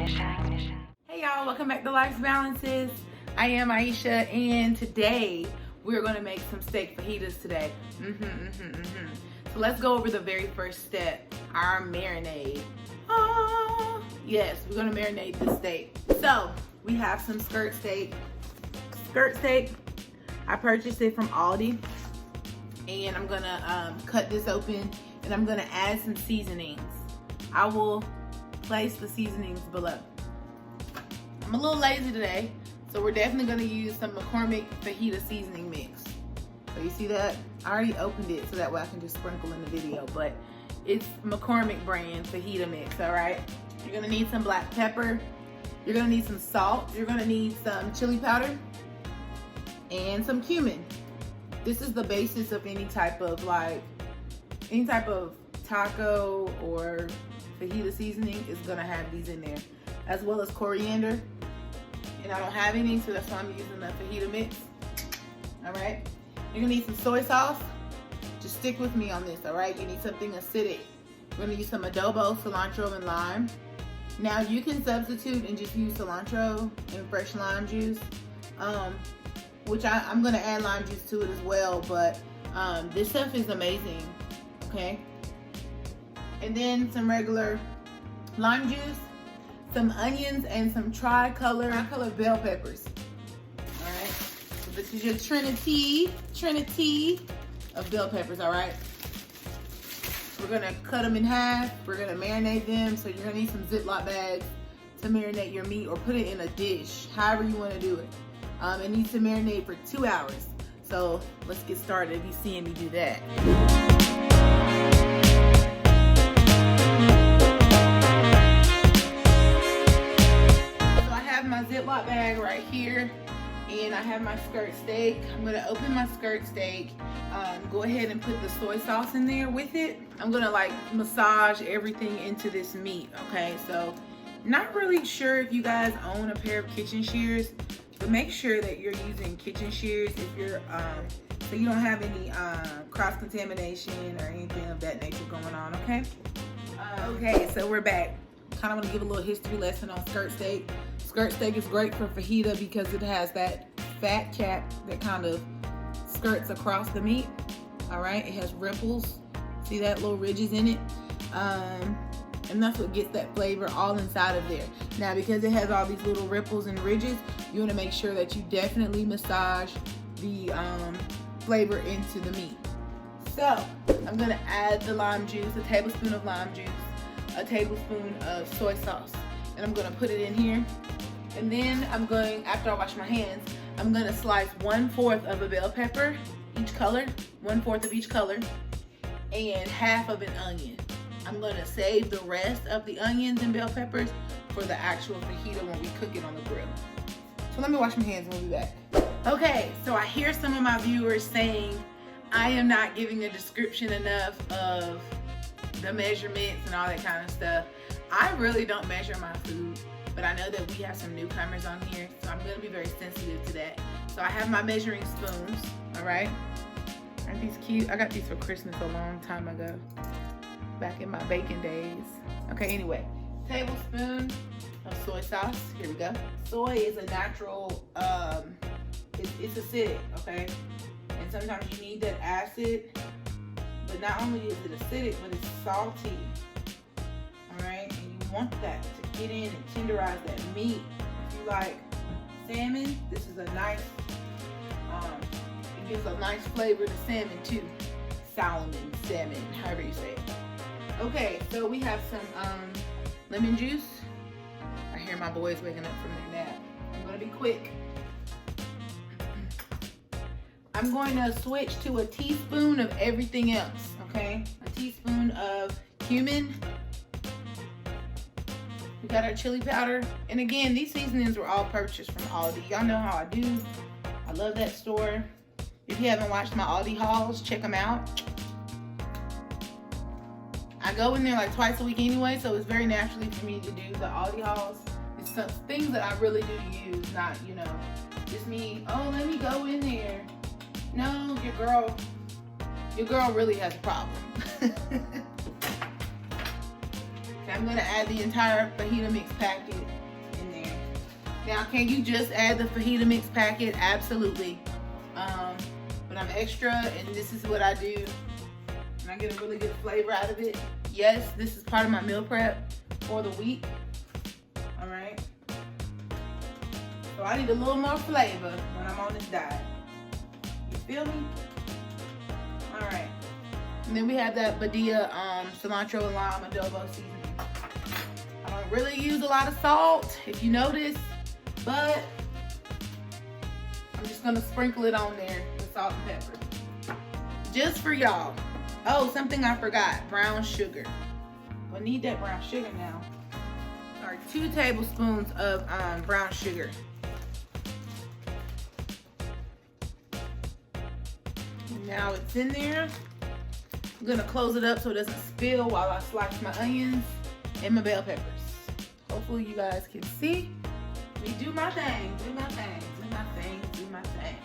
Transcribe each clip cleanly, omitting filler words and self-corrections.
Hey y'all, welcome back to Life's Balances. I am Aisha, and today we're gonna make some steak fajitas today. So let's go over the very first step, our marinade. Yes, we're gonna marinate this steak. So we have some skirt steak. I purchased it from Aldi, and I'm gonna cut this open, and I'm gonna add some seasonings. I will place the seasonings below. I'm a little lazy today, so we're definitely gonna use some McCormick fajita seasoning mix. So you see that? I already opened it so that way I can just sprinkle in the video, but it's McCormick brand fajita mix, all right? You're gonna need some black pepper. You're gonna need some salt. You're gonna need some chili powder and some cumin. This is the basis of any type of taco or fajita seasoning is gonna have these in there, as well as coriander. And I don't have any, so that's why I'm using the fajita mix. All right. You're gonna need some soy sauce. Just stick with me on this, all right? You need something acidic. We're gonna use some adobo, cilantro, and lime. Now you can substitute and just use cilantro and fresh lime juice, which I'm gonna add lime juice to it as well, but this stuff is amazing, okay? And then some regular lime juice, some onions, and some tricolor bell peppers. All right, so this is your trinity of bell peppers, all right? We're gonna cut them in half. We're gonna marinate them. So you're gonna need some Ziplock bags to marinate your meat, or put it in a dish, however you wanna do it. It needs to marinate for 2 hours. So let's get started. If you seeing me do that. My Ziplock bag right here, and I have my skirt steak. I'm gonna open my skirt steak, go ahead and put the soy sauce in there with it. I'm gonna like massage everything into this meat, okay? So not really sure if you guys own a pair of kitchen shears, but make sure that you're using kitchen shears if you're so you don't have any cross contamination or anything of that nature going on, okay? Okay, so we're back. Kind of want to give a little history lesson on skirt steak. Skirt steak is great for fajita because it has that fat cap that kind of skirts across the meat. All right, it has ripples. See that, little ridges in it? And that's what gets that flavor all inside of there. Now, because it has all these little ripples and ridges, you want to make sure that you definitely massage the flavor into the meat. So I'm gonna add the lime juice, a tablespoon of lime juice, a tablespoon of soy sauce, and I'm gonna put it in here. And then I'm going, after I wash my hands, I'm gonna slice 1/4 of a bell pepper, each color, 1/4 of each color, and half of an onion. I'm gonna save the rest of the onions and bell peppers for the actual fajita when we cook it on the grill. So let me wash my hands and we'll be back. Okay, so I hear some of my viewers saying I am not giving a description enough of the measurements and all that kind of stuff. I really don't measure my food, but I know that we have some newcomers on here, so I'm gonna be very sensitive to that. So I have my measuring spoons, all right? Aren't these cute? I got these for Christmas a long time ago, back in my baking days. Okay, anyway, tablespoon of soy sauce, here we go. Soy is a natural, it's acidic, okay? And sometimes you need that acid, but not only is it acidic, but it's salty, all right? And you want that to get in and tenderize that meat. If you like salmon, this is a nice, it gives a nice flavor to salmon too. Salmon, however you say it. Okay, so we have some lemon juice. I hear my boys waking up from their nap. I'm gonna be quick. I'm going to switch to a teaspoon of everything else, okay? A teaspoon of cumin. We got our chili powder. And again, these seasonings were all purchased from Aldi. Y'all know how I do. I love that store. If you haven't watched my Aldi hauls, check them out. I go in there like twice a week anyway, so it's very naturally for me to do the Aldi hauls. It's some things that I really do use, not, you know, just me, oh, let me go in there. No, your girl really has a problem. And I'm gonna add the entire fajita mix packet in there. Now, can you just add the fajita mix packet? Absolutely. But I'm extra, and this is what I do. And I get a really good flavor out of it. Yes, this is part of my meal prep for the week. All right. So I need a little more flavor when I'm on this diet. You feel me? All right. And then we have that Badia cilantro and lime adobo seasoning. I don't really use a lot of salt, if you notice, but I'm just gonna sprinkle it on there with salt and pepper. Just for y'all. Oh, something I forgot, brown sugar. I need that brown sugar now. All right, 2 tablespoons of brown sugar. Now it's in there. I'm gonna close it up so it doesn't spill while I slice my onions and my bell peppers. Hopefully you guys can see me do my thing, do my thing, do my thing, do my thing.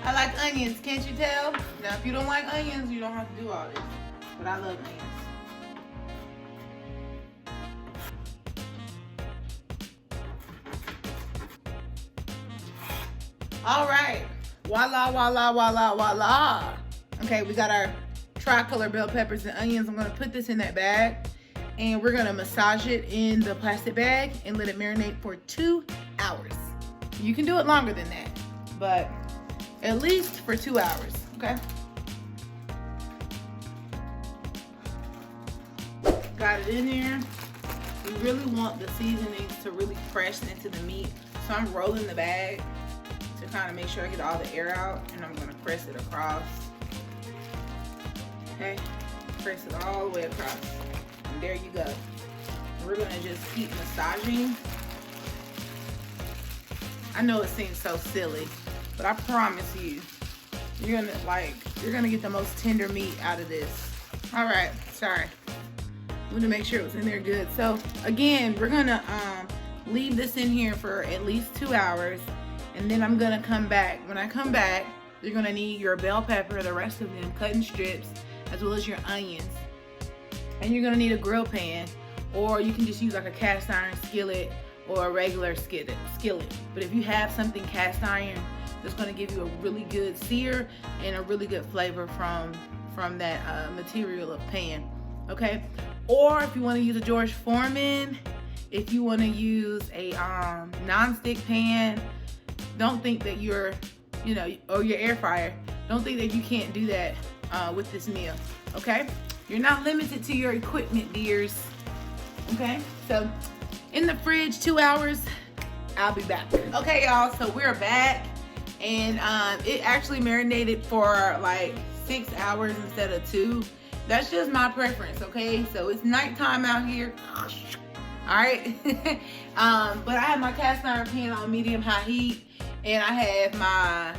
I like onions, can't you tell? Now if you don't like onions, you don't have to do all this, but I love onions. All right, voila, voila, voila, voila. Okay, we got our tricolor bell peppers and onions. I'm gonna put this in that bag and we're gonna massage it in the plastic bag and let it marinate for 2 hours. You can do it longer than that, but at least for 2 hours, okay? Got it in there. We really want the seasonings to really press into the meat. So I'm rolling the bag to kind of make sure I get all the air out, and I'm gonna press it across. Okay, press it all the way across, and there you go. We're gonna just keep massaging. I know it seems so silly, but I promise you, you're gonna get the most tender meat out of this. All right, sorry. I'm gonna make sure it was in there good. So again, we're gonna leave this in here for at least 2 hours. And then I'm gonna come back. When I come back, you're gonna need your bell pepper, the rest of them cut in strips, as well as your onions. And you're gonna need a grill pan, or you can just use like a cast iron skillet or a regular skillet. But if you have something cast iron, that's gonna give you a really good sear and a really good flavor from that material of pan, okay? Or if you wanna use a George Foreman, if you wanna use a non-stick pan, don't think that you're, or your air fryer, don't think that you can't do that with this meal, okay? You're not limited to your equipment, dears, okay? So in the fridge, 2 hours, I'll be back. Okay, y'all, so we're back, and it actually marinated for like 6 hours instead of 2. That's just my preference, okay? So it's nighttime out here. All right, but I have my cast iron pan on medium-high heat, and I have my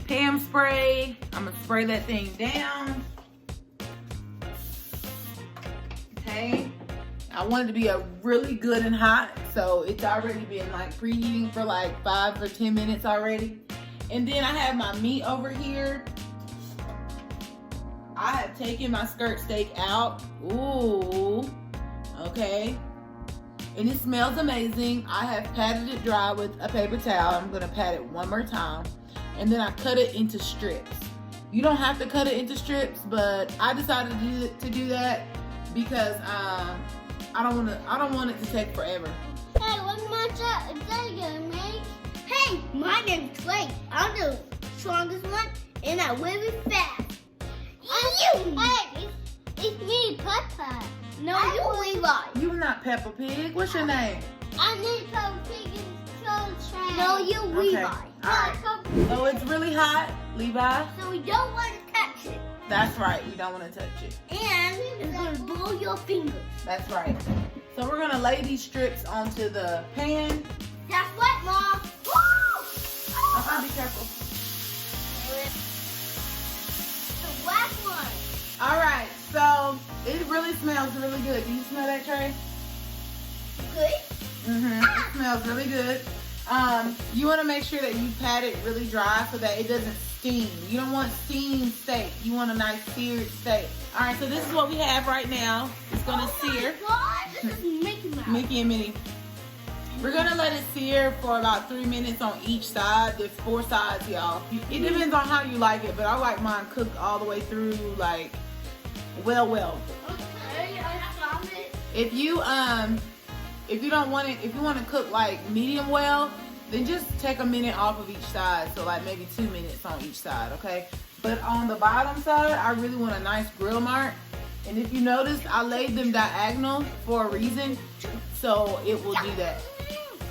Pam spray. I'm gonna spray that thing down. Okay, I want it to be a really good and hot, so it's already been like preheating for like 5 or 10 minutes already. And then I have my meat over here. I have taken my skirt steak out. Ooh, okay. And it smells amazing. I have patted it dry with a paper towel. I'm gonna pat it one more time. And then I cut it into strips. You don't have to cut it into strips, but I decided to do that because I don't want it to take forever. Hey, what matcha is that gonna make? Hey, my name's Clay. I'm the strongest one, and I will be fast. Hey, it's me, Peppa. No, you Levi. You're not Peppa Pig. What's your name? I need Peppa Pig and Train. No, you Levi. Okay. All right. So it's really hot, Levi. So we don't want to touch it. That's right. We don't want to touch it. And it's gonna blow your fingers. That's right. So we're gonna lay these strips onto the pan. That's what, Mom. Be careful. The last one. All right. So it really smells really good. Do you smell that, Trey? Good. It smells really good. You want to make sure that you pat it really dry so that it doesn't steam. You don't want steamed steak. You want a nice seared steak. All right, so this is what we have right now. It's gonna sear. Oh my God, this is Mickey Mouse. Mickey and Minnie. We're gonna let it sear for about 3 minutes on each side. There's 4 sides, y'all. It depends on how you like it, but I like mine cooked all the way through, like, well. Okay, I got it. If you don't want it, if you want to cook like medium well, then just take a minute off of each side. So like maybe 2 minutes on each side, okay? But on the bottom side, I really want a nice grill mark. And if you notice, I laid them diagonal for a reason, so it will do that.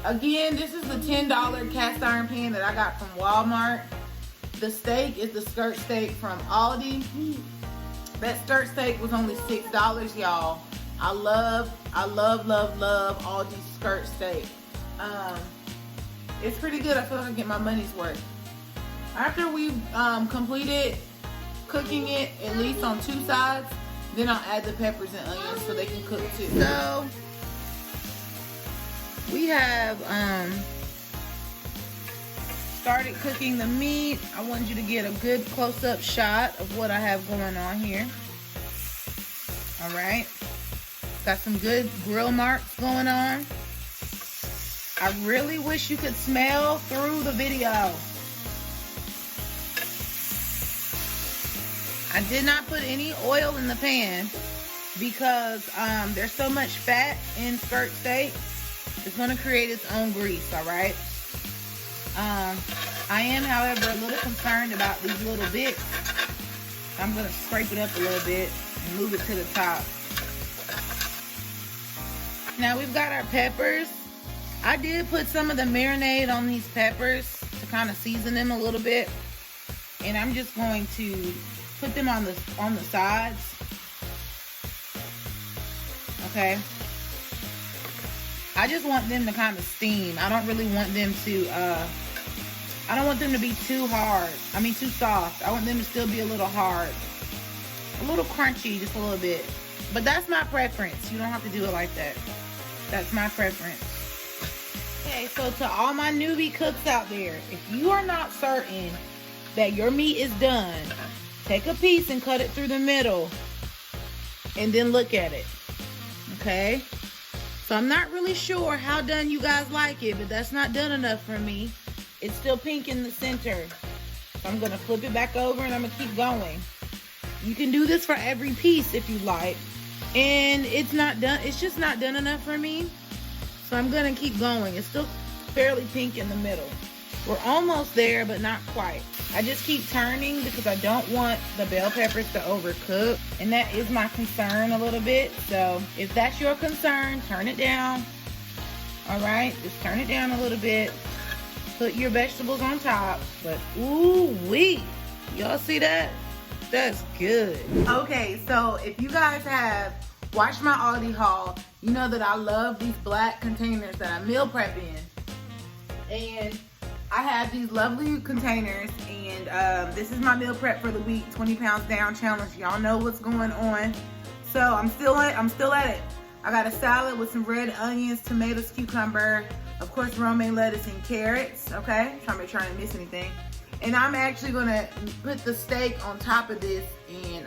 Again, this is the $10 cast iron pan that I got from Walmart. The steak is the skirt steak from Aldi. That skirt steak was only $6, y'all. I love Aldi skirt steak. It's pretty good. I feel like I get my money's worth. After we've completed cooking it, at least on 2 sides, then I'll add the peppers and onions so they can cook too. So we have started cooking the meat. I want you to get a good close-up shot of what I have going on here. All right. Got some good grill marks going on. I really wish you could smell through the video. I did not put any oil in the pan because there's so much fat in skirt steak. It's going to create its own grease, all right? I am, however, a little concerned about these little bits. I'm going to scrape it up a little bit and move it to the top. Now we've got our peppers. I did put some of the marinade on these peppers to kind of season them a little bit. And I'm just going to put them on the sides. Okay. I just want them to kind of steam. I don't really want them to, I don't want them to be too hard. I mean, too soft. I want them to still be a little hard. A little crunchy, just a little bit. But that's my preference. You don't have to do it like that. That's my preference. Okay, so to all my newbie cooks out there, if you are not certain that your meat is done, take a piece and cut it through the middle and then look at it. Okay? So I'm not really sure how done you guys like it, but that's not done enough for me. It's still pink in the center. So I'm gonna flip it back over and I'm gonna keep going. You can do this for every piece if you like. And it's not done, it's just not done enough for me. So I'm gonna keep going. It's still fairly pink in the middle. We're almost there, but not quite. I just keep turning because I don't want the bell peppers to overcook. And that is my concern a little bit. So if that's your concern, turn it down. All right, just turn it down a little bit. Put your vegetables on top. But ooh-wee, y'all see that? That's good. Okay, so if you guys have watched my Aldi haul, you know that I love these black containers that I meal prep in. And I have these lovely containers, and this is my meal prep for the week, 20 pounds down challenge. Y'all know what's going on. So I'm still at it. I got a salad with some red onions, tomatoes, cucumber, of course romaine lettuce and carrots. Okay, trying to make sure I didn't miss anything. And I'm actually gonna put the steak on top of this, and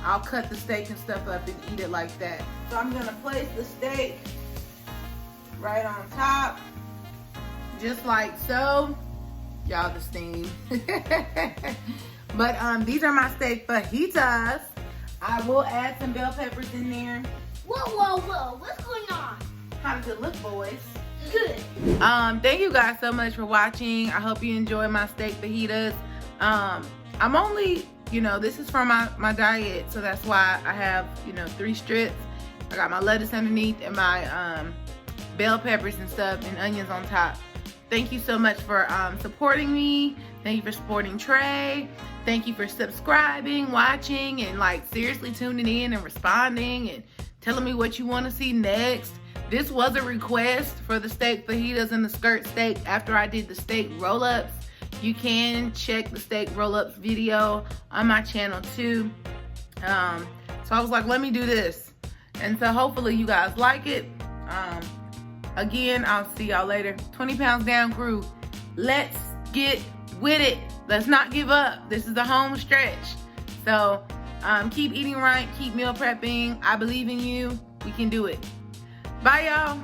I'll cut the steak and stuff up and eat it like that. So I'm gonna place the steak right on top, just like so. Y'all, the steam. But these are my steak fajitas. I will add some bell peppers in there. Whoa, what's going on? How does it look, boys? Good. Thank you guys so much for watching. I hope you enjoy my steak fajitas. I'm only, this is for my diet, so that's why I have, 3 strips. I got my lettuce underneath and my bell peppers and stuff and onions on top. Thank you so much for supporting me. Thank you for supporting Trey. Thank you for subscribing, watching, and seriously tuning in and responding and telling me what you want to see next. This was a request for the steak fajitas and the skirt steak after I did the steak roll-ups. You can check the steak roll-ups video on my channel too. So I was like, let me do this. And so hopefully you guys like it. Again, I'll see y'all later. 20 pounds down crew. Let's get with it. Let's not give up. This is the home stretch. So keep eating right, keep meal prepping. I believe in you. We can do it. Bye, y'all.